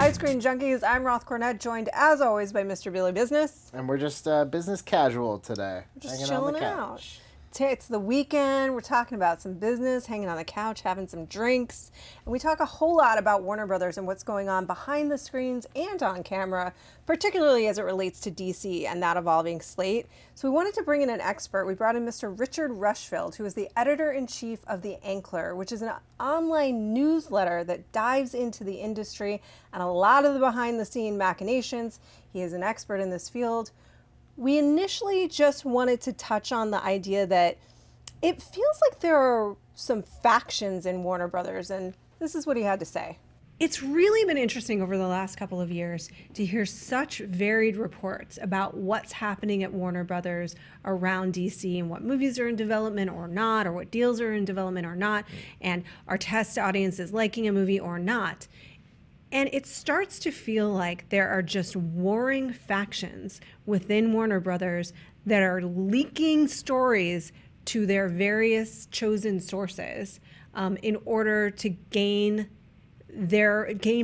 Hi, Screen Junkies. I'm Roth Cornet, joined as always by Mr. Billy Business. And we're just business casual today. We're just hanging chilling on the out. couch. It's the weekend. We're talking about some business, hanging on the couch, having some drinks. And we talk a whole lot about Warner Brothers and what's going on behind the screens and on camera, particularly as it relates to DC and that evolving slate. So we wanted to bring in an expert. We brought in Mr. Richard Rushfield, who is the editor-in-chief of The Ankler, which is an online newsletter that dives into the industry and a lot of the behind-the-scene machinations. He is an expert in this field. We initially just wanted to touch on the idea that it feels like there are some factions in Warner Brothers, and this is what he had to say. It's really been interesting over the last couple of years to hear such varied reports about what's happening at Warner Brothers around DC and what movies are in development or not, or what deals are in development or not, and are test audiences liking a movie or not. And it starts to feel like there are just warring factions within Warner Brothers that are leaking stories to their various chosen sources in order to gain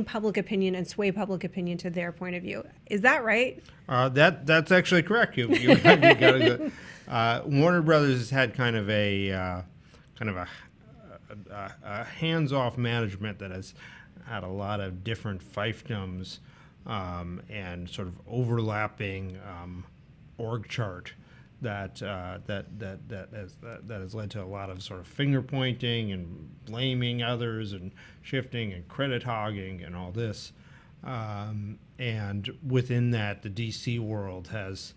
public opinion and sway public opinion to their point of view. Is that right? That's actually correct. You got to go. Warner Brothers has had kind of a hands-off management that has had a lot of different fiefdoms and sort of overlapping org chart that has led to a lot of sort of finger pointing and blaming others and shifting and credit hogging and all this. And within that, the DC world has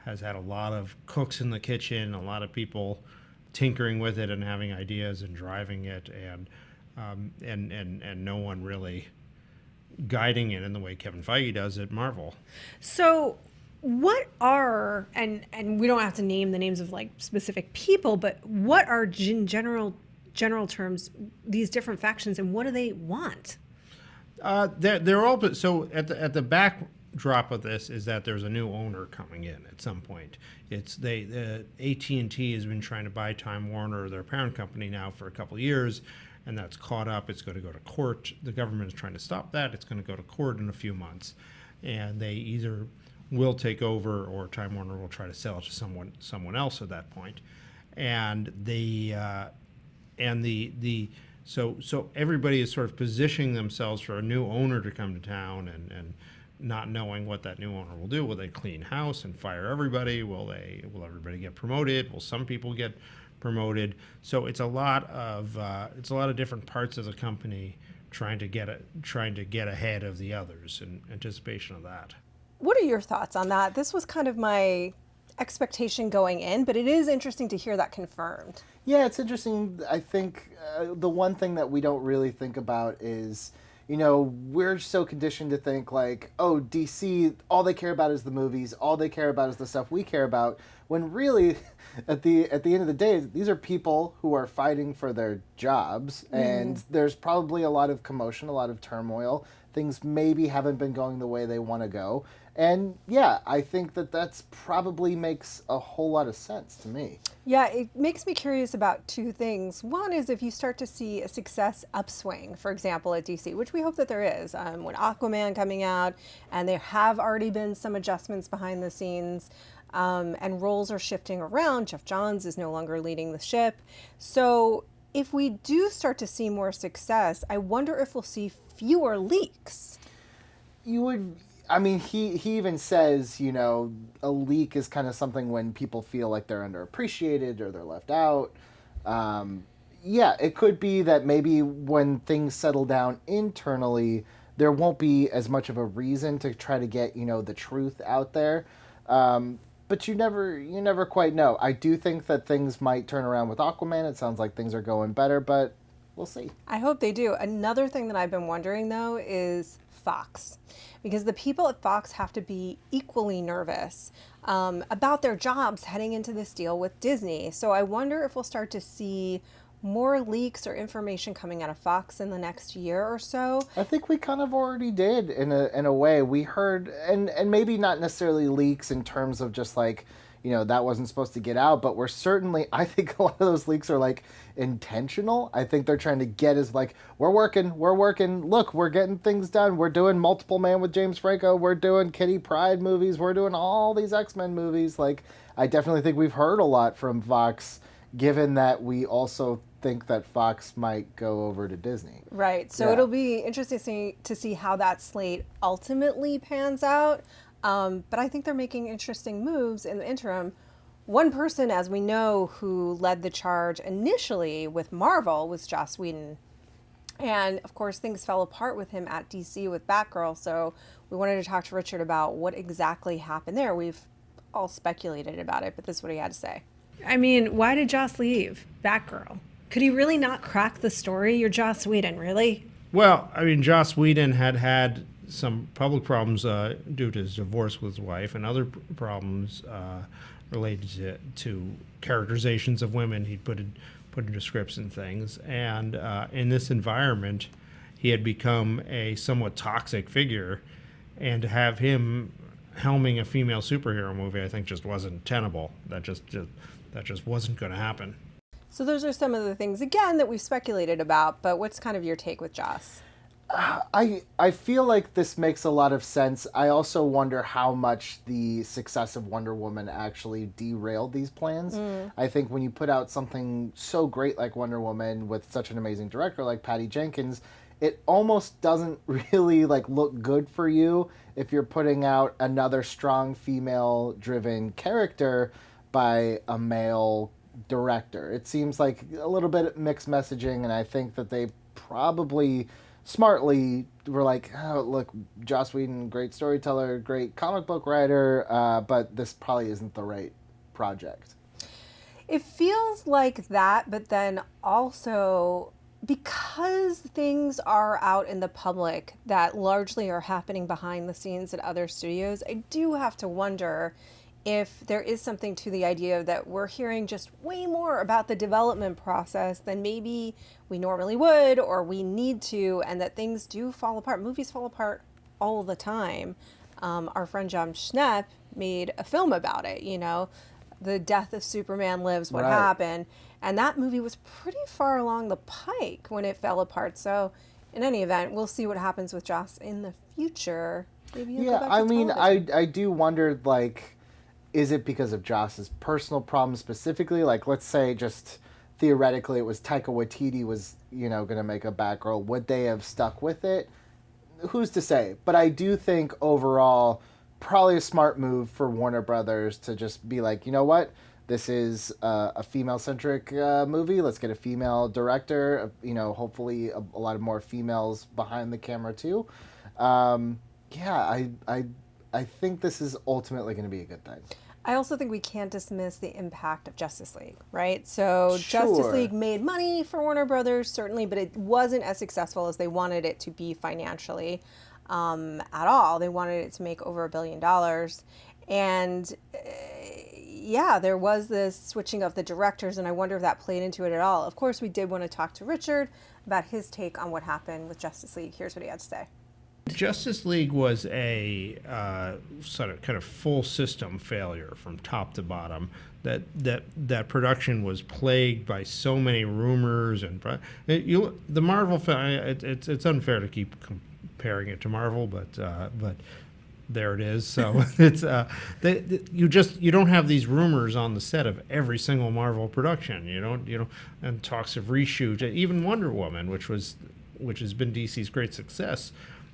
had a lot of cooks in the kitchen, a lot of people tinkering with it and having ideas and driving it, and no one really guiding it in the way Kevin Feige does at Marvel. So what are, and we don't have to name the names of like specific people, but what are in general terms these different factions, and what do they want? They're all, so at the backdrop of this is that there's a new owner coming in at some point. It's AT&T has been trying to buy Time Warner, their parent company, now for a couple of years, and that's caught up. It's going to go to court. The government is trying to stop that. It's going to go to court in a few months, and they either will take over or Time Warner will try to sell it to someone else at that point. And so everybody is sort of positioning themselves for a new owner to come to town, and not knowing what that new owner will do. Will they clean house and fire everybody? Will everybody get promoted? Will some people get promoted? So it's a lot of different parts of the company trying to get ahead of the others in anticipation of that. What are your thoughts on that? This was kind of my expectation going in, but it is interesting to hear that confirmed. Yeah, it's interesting. I think the one thing that we don't really think about is, we're so conditioned to think like, oh, DC, all they care about is the movies, all they care about is the stuff we care about, when really, at the end of the day, these are people who are fighting for their jobs, and there's probably a lot of commotion, a lot of turmoil. Things maybe haven't been going the way they want to go. And yeah, I think that's probably makes a whole lot of sense to me. Yeah, it makes me curious about two things. One is if you start to see a success upswing, for example, at DC, which we hope that there is, when Aquaman coming out, and there have already been some adjustments behind the scenes, and roles are shifting around. Jeff Johns is no longer leading the ship. So if we do start to see more success, I wonder if we'll see fewer leaks. He even says, a leak is kind of something when people feel like they're underappreciated or they're left out. Yeah, it could be that maybe when things settle down internally, there won't be as much of a reason to try to get, the truth out there. But you never quite know. I do think that things might turn around with Aquaman. It sounds like things are going better, but we'll see. I hope they do. Another thing that I've been wondering, though, is Fox. Because the people at Fox have to be equally nervous about their jobs heading into this deal with Disney. So I wonder if we'll start to see more leaks or information coming out of Fox in the next year or so. I think we kind of already did in a way. We heard, and maybe not necessarily leaks in terms of just like, that wasn't supposed to get out. But we're certainly, I think a lot of those leaks are like intentional. I think they're trying to get as like, we're working, look, we're getting things done, we're doing Multiple Man with James Franco, we're doing Kitty Pryde movies, we're doing all these X-Men movies. Like, I definitely think we've heard a lot from Fox, given that we also think that Fox might go over to Disney. Right. So it'll be interesting to see how that slate ultimately pans out. But I think they're making interesting moves in the interim. One person, as we know, who led the charge initially with Marvel was Joss Whedon. And, of course, things fell apart with him at DC with Batgirl. So we wanted to talk to Richard about what exactly happened there. We've all speculated about it, but this is what he had to say. I mean, why did Joss leave Batgirl? Could he really not crack the story? You're Joss Whedon, really? Well, I mean, Joss Whedon had some public problems due to his divorce with his wife and other problems related to characterizations of women he'd put into scripts and things. And in this environment, he had become a somewhat toxic figure. And to have him helming a female superhero movie, I think just wasn't tenable. That just wasn't going to happen. So those are some of the things, again, that we've speculated about, but what's kind of your take with Joss? I feel like this makes a lot of sense. I also wonder how much the success of Wonder Woman actually derailed these plans. I think when you put out something so great like Wonder Woman with such an amazing director like Patty Jenkins, it almost doesn't really like look good for you if you're putting out another strong female-driven character by a male director. It seems like a little bit mixed messaging, and I think that they probably smartly were like, oh, look, Joss Whedon, great storyteller, great comic book writer, but this probably isn't the right project. It feels like that, but then also because things are out in the public that largely are happening behind the scenes at other studios, I do have to wonder if there is something to the idea that we're hearing just way more about the development process than maybe we normally would or we need to, and that things do fall apart. Movies fall apart all the time. Our friend John Schnepp made a film about it, The Death of Superman Lives, What Happened. And that movie was pretty far along the pike when it fell apart. So in any event, we'll see what happens with Joss in the future. Maybe he'll go back to television. I do wonder, like, is it because of Joss's personal problems specifically? Like, let's say just theoretically it was Taika Waititi was, going to make a Batgirl. Would they have stuck with it? Who's to say? But I do think overall, probably a smart move for Warner Brothers to just be like, you know what? This is a female-centric movie. Let's get a female director. Hopefully a lot of more females behind the camera too. I think this is ultimately going to be a good thing. I also think we can't dismiss the impact of Justice League, right? So Justice League made money for Warner Brothers, certainly, but it wasn't as successful as they wanted it to be financially at all. They wanted it to make over $1 billion. And there was this switching of the directors, and I wonder if that played into it at all. Of course, we did want to talk to Richard about his take on what happened with Justice League. Here's what he had to say. Justice League was a sort of kind of full system failure from top to bottom. That production was plagued by so many rumors and the Marvel film. It's unfair to keep comparing it to Marvel, but there it is. So it's you don't have these rumors on the set of every single Marvel production. You don't and talks of reshoot. Even Wonder Woman, which has been DC's great success.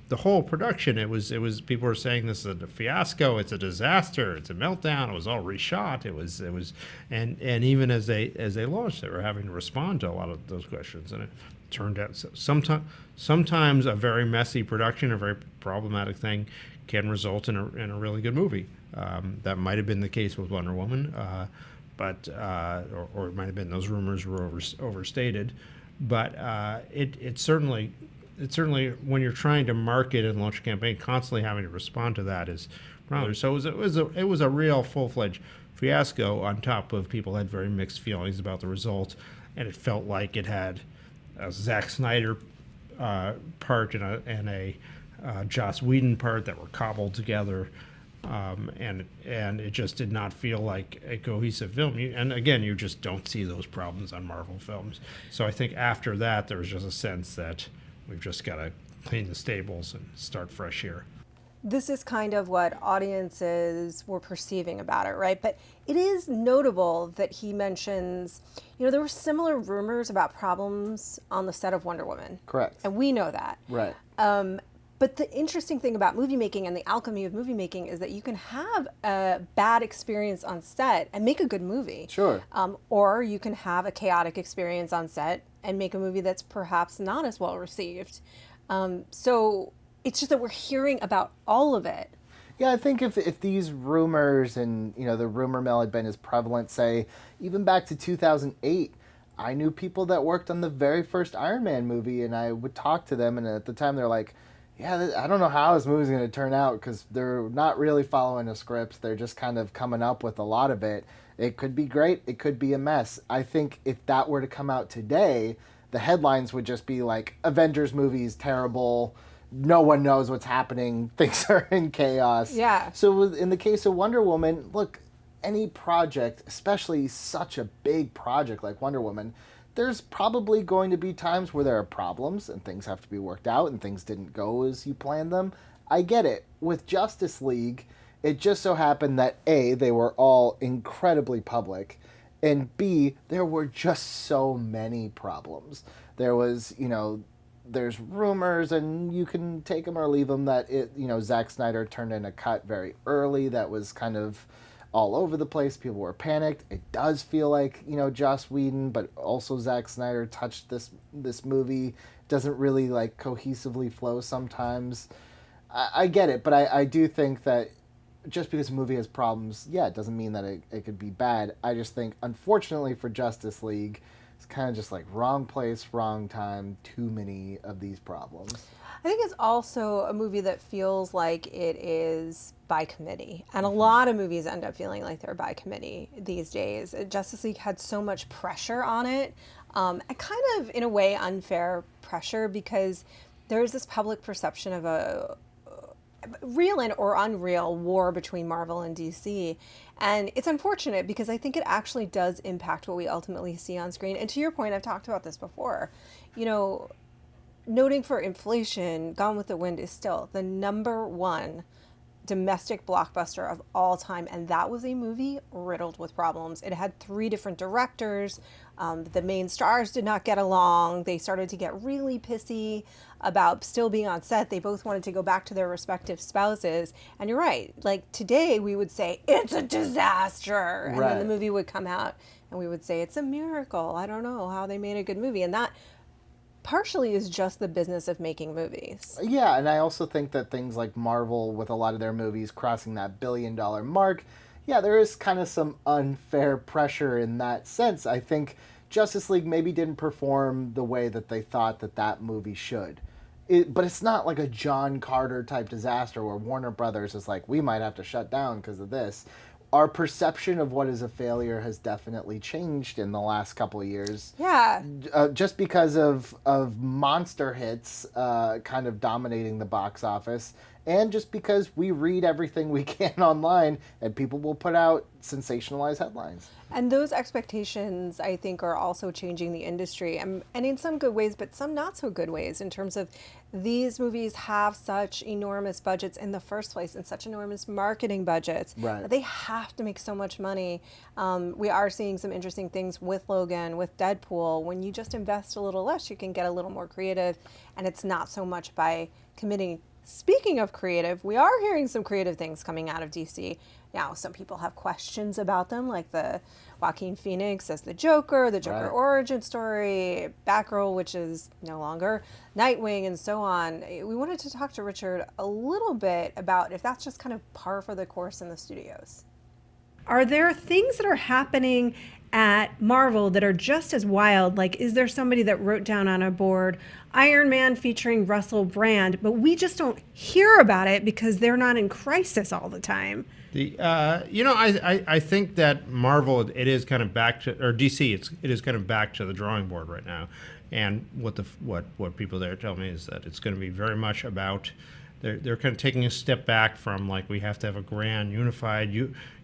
The whole production, it was people were saying this is a fiasco, it's a disaster, it's a meltdown, it was all reshot, it was and even as they launched, they were having to respond to a lot of those questions, and it turned out sometimes a very messy production, a very problematic thing, can result in a really good movie. That might have been the case with Wonder Woman, but or it might have been those rumors were overstated, but it certainly, when you're trying to market and launch a campaign, constantly having to respond to that is rather. So it was a real full-fledged fiasco. On top of people had very mixed feelings about the result, and it felt like it had a Zack Snyder part and a Joss Whedon part that were cobbled together and it just did not feel like a cohesive film. And again, you just don't see those problems on Marvel films. So I think after that, there was just a sense that we've just got to clean the stables and start fresh here. This is kind of what audiences were perceiving about it, right? But it is notable that he mentions, there were similar rumors about problems on the set of Wonder Woman. Correct. And we know that. Right. But the interesting thing about movie making and the alchemy of movie making is that you can have a bad experience on set and make a good movie. Sure. Or you can have a chaotic experience on set and make a movie that's perhaps not as well received. So it's just that we're hearing about all of it. Yeah, I think if these rumors and, the rumor mill had been as prevalent, say, even back to 2008, I knew people that worked on the very first Iron Man movie, and I would talk to them, and at the time they're like, yeah, I don't know how this movie's going to turn out, because they're not really following a script. They're just kind of coming up with a lot of it. It could be great. It could be a mess. I think if that were to come out today, the headlines would just be like, Avengers movies, terrible, no one knows what's happening, things are in chaos. Yeah. So in the case of Wonder Woman, look, any project, especially such a big project like Wonder Woman, there's probably going to be times where there are problems and things have to be worked out and things didn't go as you planned them. I get it. With Justice League, it just so happened that A, they were all incredibly public, and B, there were just so many problems. There was, there's rumors, and you can take them or leave them, that Zack Snyder turned in a cut very early that was kind of all over the place. People were panicked. It does feel like, Joss Whedon, but also Zack Snyder touched this movie. Doesn't really cohesively flow sometimes. I get it, but I do think that just because a movie has problems, it doesn't mean that it could be bad. I just think, unfortunately for Justice League, it's kind of just wrong place, wrong time, too many of these problems. I think it's also a movie that feels like it is by committee. And a lot of movies end up feeling like they're by committee these days. Justice League had so much pressure on it, and kind of, in a way, unfair pressure, because there's this public perception of a real or unreal war between Marvel and DC. And it's unfortunate because I think it actually does impact what we ultimately see on screen. And to your point, I've talked about this before, noting for inflation, Gone with the Wind is still the #1 domestic blockbuster of all time, and that was a movie riddled with problems. It had 3 different directors. The main stars did not get along. They started to get really pissy about still being on set. They both wanted to go back to their respective spouses. And you're right. Today we would say it's a disaster, and then the movie would come out and we would say it's a miracle. I don't know how they made a good movie, and that partially is just the business of making movies. Yeah, and I also think that things like Marvel, with a lot of their movies crossing that $1 billion mark, there is kind of some unfair pressure in that sense. I think Justice League maybe didn't perform the way that they thought that movie should. But it's not like a John Carter type disaster where Warner Brothers is like, we might have to shut down because of this. Our perception of what is a failure has definitely changed in the last couple of years. Yeah. Just because of monster hits kind of dominating the box office, and just because we read everything we can online and people will put out sensationalized headlines. And those expectations, I think, are also changing the industry, and in some good ways, but some not so good ways, in terms of these movies have such enormous budgets in the first place and such enormous marketing budgets. Right. They have to make so much money. We are seeing some interesting things with Logan, with Deadpool. When you just invest a little less, you can get a little more creative, and it's not so much by committing. Speaking of creative, we are hearing some creative things coming out of DC. Now, some people have questions about them, like the Joaquin Phoenix as the Joker Right. origin story, Batgirl, which is no longer, Nightwing, and so on. We wanted to talk to Richard a little bit about if that's just kind of par for the course in the studios. Are there things that are happening at Marvel that are just as wild? Like, is there somebody that wrote down on a board Iron Man featuring Russell Brand, but we just don't hear about it because they're not in crisis all the time? I think that Marvel, it is kind of back to, or DC, it is kind of back to the drawing board right now. And what people there tell me is that it's going to be very much about they're kind of taking a step back from like we have to have a grand unified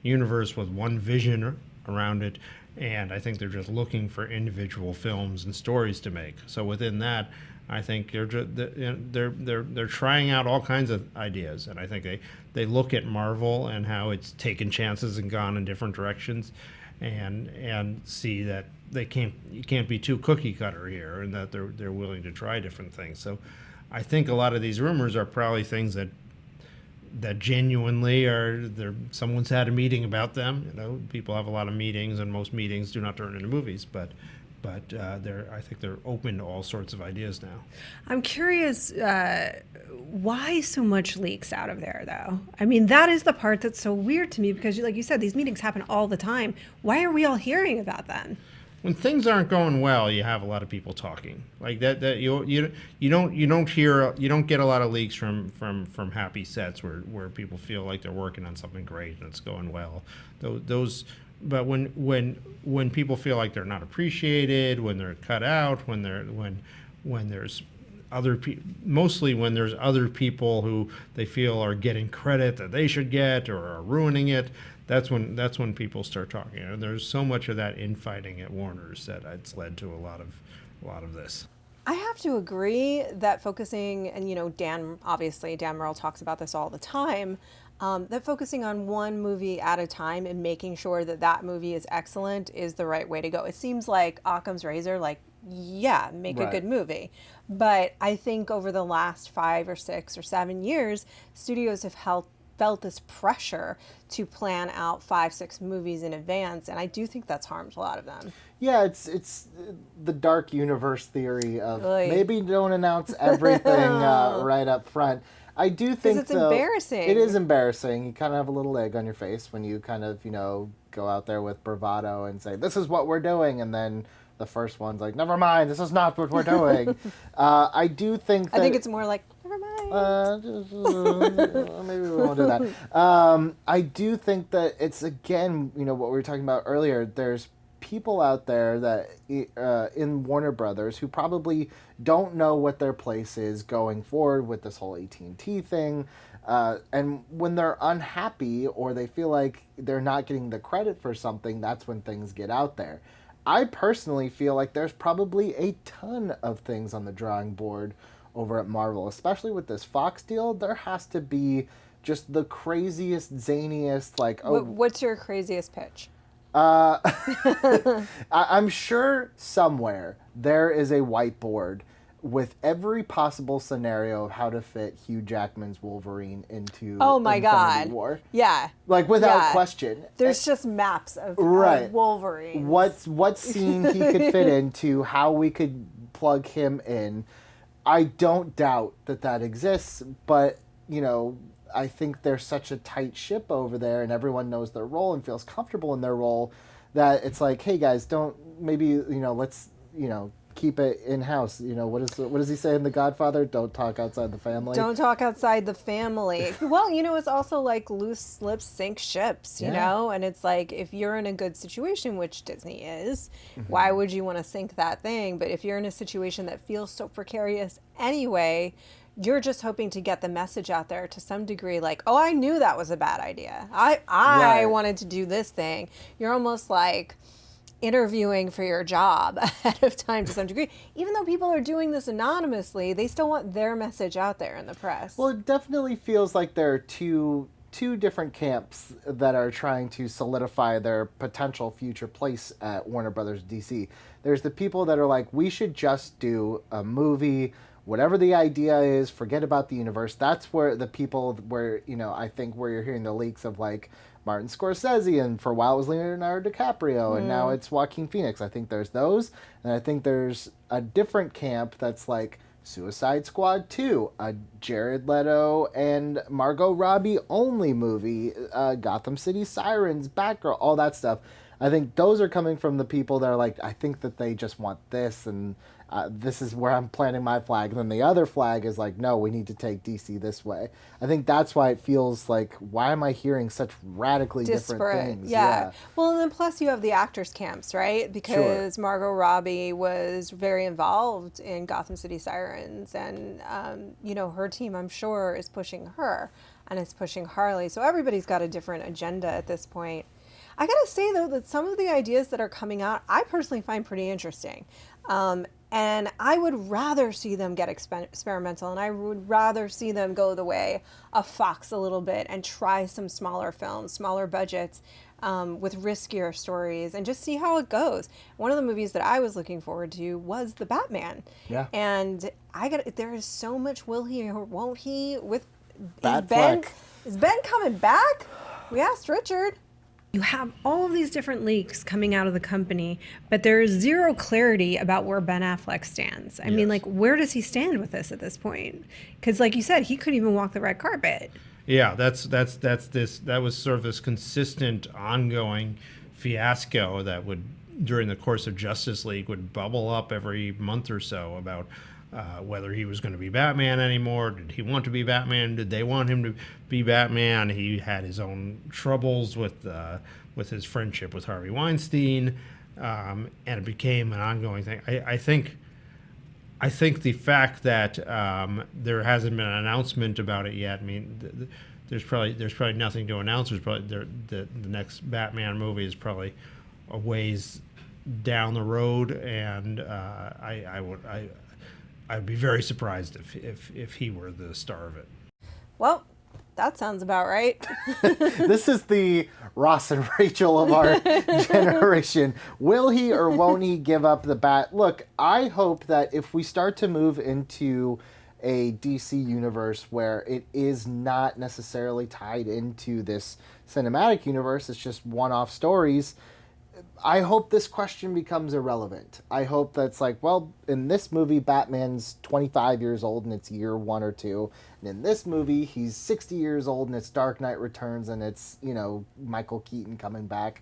universe with one vision around it, and I think they're just looking for individual films and stories to make. So within that, I think they're trying out all kinds of ideas, and I think they look at Marvel and how it's taken chances and gone in different directions, and see that you can't be too cookie cutter here, and that they're willing to try different things. So I think a lot of these rumors are probably things that genuinely someone's had a meeting about them. You know, people have a lot of meetings, and most meetings do not turn into movies, but I think they're open to all sorts of ideas now. I'm curious, why so much leaks out of there, though? I mean, that is the part that's so weird to me, because, like you said, these meetings happen all the time. Why are we all hearing about them? When things aren't going well, you have a lot of people talking like that. You don't get a lot of leaks from happy sets where people feel like they're working on something great and it's going well. But when people feel like they're not appreciated, when they're cut out, when there's mostly when there's other people who they feel are getting credit that they should get or are ruining it, that's when people start talking. And there's so much of that infighting at Warner's that it's led to a lot of this. I have to agree that focusing, and Dan Murrell talks about this all the time, that focusing on one movie at a time and making sure that movie is excellent is the right way to go. It seems like Occam's razor, make a good movie. But I think over the last 5 or 6 or 7 years, studios have felt this pressure to plan out 5-6 movies in advance, and I do think that's harmed a lot of them. Yeah, it's the dark universe theory of maybe don't announce everything right up front. I do think it's embarrassing. It is embarrassing. You kind of have a little egg on your face when you kind of go out there with bravado and say this is what we're doing, and then the first one's like, never mind, this is not what we're doing. I do think that... I think it's more like, never mind. Maybe we won't do that. I do think that it's, again, what we were talking about earlier, there's people out there that in Warner Brothers who probably don't know what their place is going forward with this whole AT&T thing. And when they're unhappy or they feel like they're not getting the credit for something, that's when things get out there. I personally feel like there's probably a ton of things on the drawing board over at Marvel, especially with this Fox deal. There has to be just the craziest, zaniest, What's your craziest pitch? I'm sure somewhere there is a whiteboard with every possible scenario of how to fit Hugh Jackman's Wolverine into Infinity War. Yeah. Without question. There's just maps of Wolverine. What scene he could fit into, how we could plug him in. I don't doubt that exists, but, I think there's such a tight ship over there and everyone knows their role and feels comfortable in their role that it's like, hey guys, let's keep it in-house. What does he say in The Godfather? Don't talk outside the family. Don't talk outside the family. Well, it's also like loose lips sink ships, and it's like if you're in a good situation, which Disney is, why would you want to sink that thing? But if you're in a situation that feels so precarious anyway, you're just hoping to get the message out there to some degree, like, oh, I knew that was a bad idea. I wanted to do this thing. You're almost like interviewing for your job ahead of time to some degree. Even though people are doing this anonymously, they still want their message out there in the press. Well, it definitely feels like there are two different camps that are trying to solidify their potential future place at Warner Brothers DC. There's the people that are like, we should just do a movie, whatever the idea is, forget about the universe. That's where the people where, I think where you're hearing the leaks of like Martin Scorsese, and for a while it was Leonardo DiCaprio, and now it's Joaquin Phoenix. I think there's those, and I think there's a different camp that's like Suicide Squad 2, a Jared Leto and Margot Robbie only movie, Gotham City Sirens, Batgirl, all that stuff. I think those are coming from the people that are like, I think that they just want this, and this is where I'm planting my flag. And then the other flag is like, no, we need to take DC this way. I think that's why it feels like, why am I hearing such radically different things? Yeah. Well, and then plus you have the actors camps, right? Because Margot Robbie was very involved in Gotham City Sirens, and her team, I'm sure, is pushing her and is pushing Harley. So everybody's got a different agenda at this point. I gotta say though that some of the ideas that are coming out, I personally find pretty interesting. And I would rather see them get experimental, and I would rather see them go the way of Fox a little bit and try some smaller films, smaller budgets, with riskier stories, and just see how it goes. One of the movies that I was looking forward to was The Batman. Yeah. And there is so much will he or won't he with Batfleck. Is Ben coming back? We asked Richard. You have all of these different leaks coming out of the company, but there is zero clarity about where Ben Affleck stands. I mean, where does he stand with this at this point? Because, like you said, he couldn't even walk the red carpet. Yeah, that was sort of this consistent, ongoing fiasco that would, during the course of Justice League, would bubble up every month or so about whether he was going to be Batman anymore. Did he want to be Batman? Did they want him to be Batman? He had his own troubles with his friendship with Harvey Weinstein, and it became an ongoing thing. I think the fact that there hasn't been an announcement about it yet. I mean, there's probably nothing to announce. There's probably the next Batman movie is probably a ways down the road, and I'd be very surprised if he were the star of it. Well, that sounds about right. This is the Ross and Rachel of our generation. Will he or won't he give up the bat? Look, I hope that if we start to move into a DC universe where it is not necessarily tied into this cinematic universe, it's just one-off stories, I hope this question becomes irrelevant. I hope that's like, well, in this movie, Batman's 25 years old and it's year 1 or 2. And in this movie, he's 60 years old and it's Dark Knight Returns and it's, Michael Keaton coming back.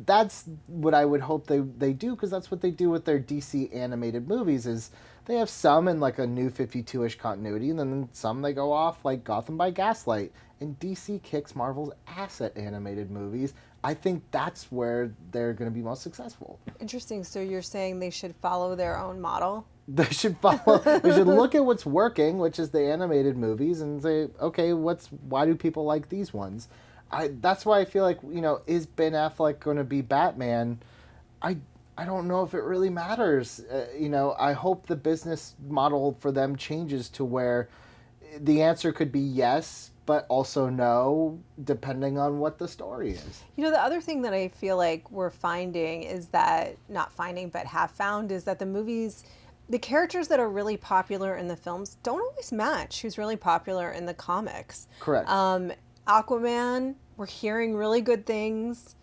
That's what I would hope they do, because that's what they do with their DC animated movies, is they have some in like a New 52-ish continuity, and then some they go off like Gotham by Gaslight. And DC kicks Marvel's ass at animated movies. I think that's where they're going to be most successful. Interesting. So you're saying they should follow their own model? They should look at what's working, which is the animated movies, and say, okay, why do people like these ones? That's why I feel like, is Ben Affleck going to be Batman? I don't know if it really matters. I hope the business model for them changes to where the answer could be yes, but also no, depending on what the story is. The other thing that I feel like we're finding is that, have found, is that the movies, the characters that are really popular in the films don't always match who's really popular in the comics. Correct. Aquaman, we're hearing really good things.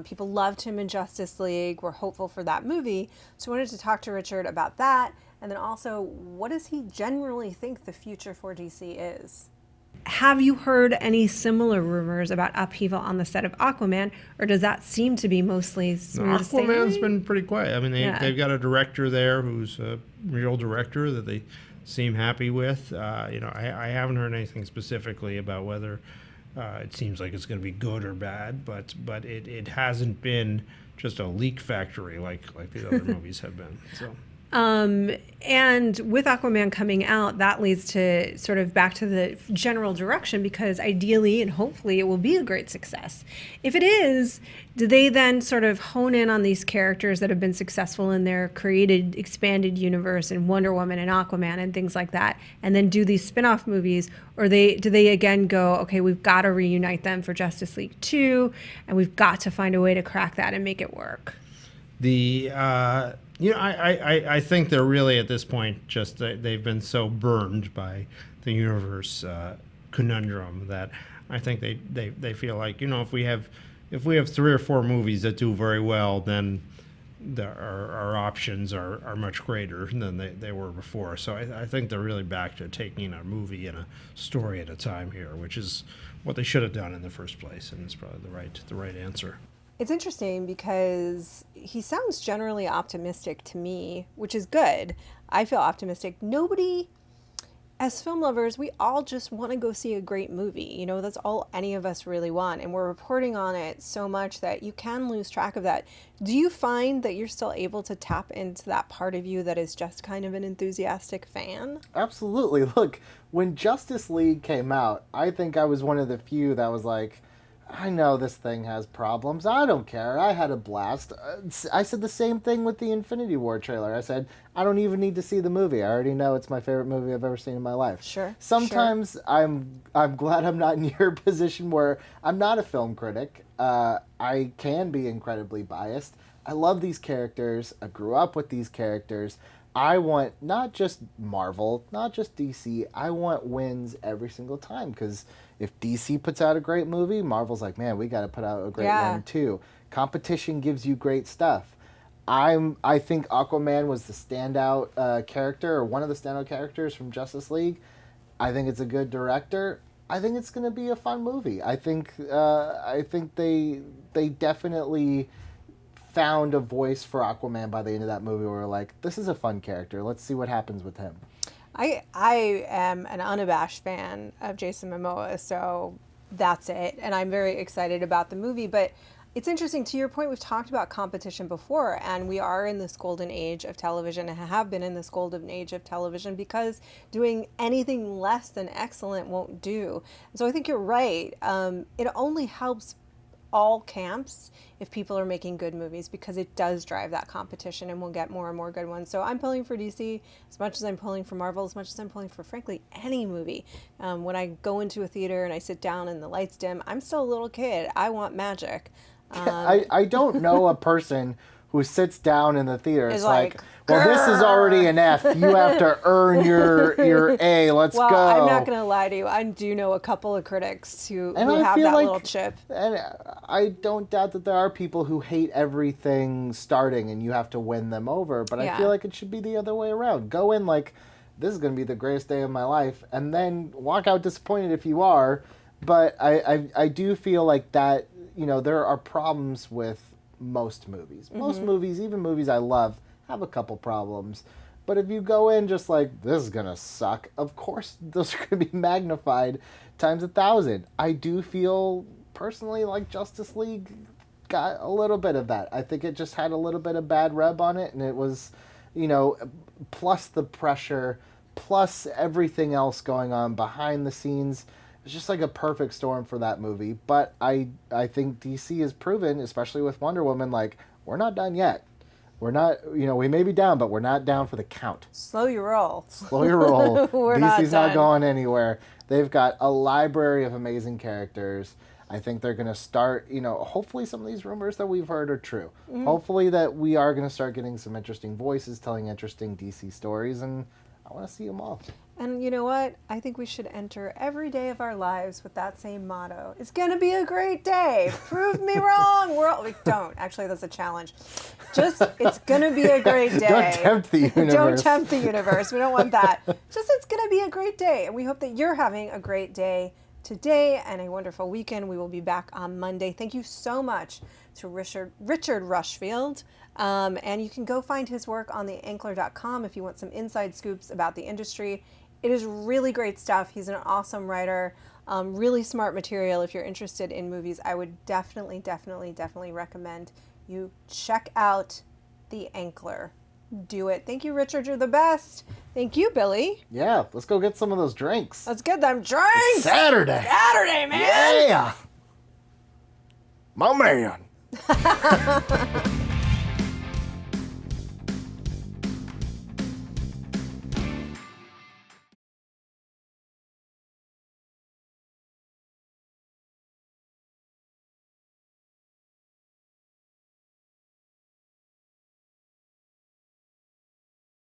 People loved him in Justice League. We're hopeful for that movie. So I wanted to talk to Richard about that. And then also, what does he generally think the future for DC is? Have you heard any similar rumors about upheaval on the set of Aquaman, or does that seem to be mostly smooth sailing? Aquaman's been pretty quiet. I mean, they've got a director there who's a real director that they seem happy with. I haven't heard anything specifically about whether it seems like it's going to be good or bad, but it hasn't been just a leak factory like the other movies have been. So. And with Aquaman coming out, that leads to sort of back to the general direction, because ideally and hopefully it will be a great success. If it is, do they then sort of hone in on these characters that have been successful in their created, expanded universe and Wonder Woman and Aquaman and things like that, and then do these spin-off movies? Or do they again go, okay, we've got to reunite them for Justice League 2, and we've got to find a way to crack that and make it work? I think they're really at this point just they've been so burned by the universe conundrum that I think they feel like, if we have 3 or 4 movies that do very well, then our options are much greater than they were before. So I think they're really back to taking a movie and a story at a time here, which is what they should have done in the first place, and it's probably the right answer. It's interesting because he sounds generally optimistic to me, which is good. I feel optimistic. Nobody, as film lovers, we all just want to go see a great movie. You know, that's all any of us really want. And we're reporting on it so much that you can lose track of that. Do you find that you're still able to tap into that part of you that is just kind of an enthusiastic fan? Absolutely. Look, when Justice League came out, I think I was one of the few that was like, I know this thing has problems. I don't care. I had a blast. I said the same thing with the Infinity War trailer. I said, I don't even need to see the movie. I already know it's my favorite movie I've ever seen in my life. Sure. Sometimes I'm glad I'm not in your position where I'm not a film critic. I can be incredibly biased. I love these characters. I grew up with these characters. I want not just Marvel, not just DC. I want wins every single time, because if DC puts out a great movie, Marvel's like, man, we got to put out a great one too. Competition gives you great stuff. I think Aquaman was the standout character, or one of the standout characters from Justice League. I think it's a good director. I think it's going to be a fun movie. I think they definitely found a voice for Aquaman by the end of that movie, where we're like, this is a fun character. Let's see what happens with him. I am an unabashed fan of Jason Momoa, so that's it. And I'm very excited about the movie. But it's interesting, to your point, we've talked about competition before, and we are in this golden age of television and have been in this golden age of television because doing anything less than excellent won't do. And so I think you're right. It only helps all camps if people are making good movies, because it does drive that competition and we'll get more and more good ones. So I'm pulling for DC as much as I'm pulling for Marvel, as much as I'm pulling for, frankly, any movie. When I go into a theater and I sit down and the lights dim, I'm still a little kid. I want magic. I don't know a person who sits down in the theater. It's like, well, grrr. this is already an F. You have to earn your A. Let's go. Well, I'm not going to lie to you. I do know a couple of critics who have that little chip. And I don't doubt that there are people who hate everything starting and you have to win them over. But I feel like it should be the other way around. Go in like, this is going to be the greatest day of my life, and then walk out disappointed if you are. But I do feel like that, there are problems with most movies. Most movies, even movies I love, have a couple problems. But if you go in just like, this is going to suck, of course those are going to be magnified times 1,000. I do feel personally like Justice League got a little bit of that. I think it just had a little bit of bad rub on it, and it was, plus the pressure, plus everything else going on behind the scenes. It's just like a perfect storm for that movie. But I think DC has proven, especially with Wonder Woman, like, we're not done yet. We're not, we may be down, but we're not down for the count. Slow your roll. Slow your roll. DC's not not going anywhere. They've got a library of amazing characters. I think they're going to start, hopefully some of these rumors that we've heard are true. Mm-hmm. Hopefully that we are going to start getting some interesting voices telling interesting DC stories, and I want to see them all. And you know what? I think we should enter every day of our lives with that same motto. It's going to be a great day. Prove me wrong. Don't. Actually, that's a challenge. Just, it's going to be a great day. Don't tempt the universe. Don't tempt the universe. We don't want that. Just, it's going to be a great day. And we hope that you're having a great day today and a wonderful weekend. We will be back on Monday. Thank you so much to Richard Rushfield. And you can go find his work on theankler.com if you want some inside scoops about the industry. It is really great stuff. He's an awesome writer, really smart material. If you're interested in movies, I would definitely recommend you check out The Ankler. Do it. Thank you, Richard. You're the best. Thank you, Billy. Yeah, let's go get some of those drinks. Let's get them drinks. It's Saturday, man. Yeah. My man.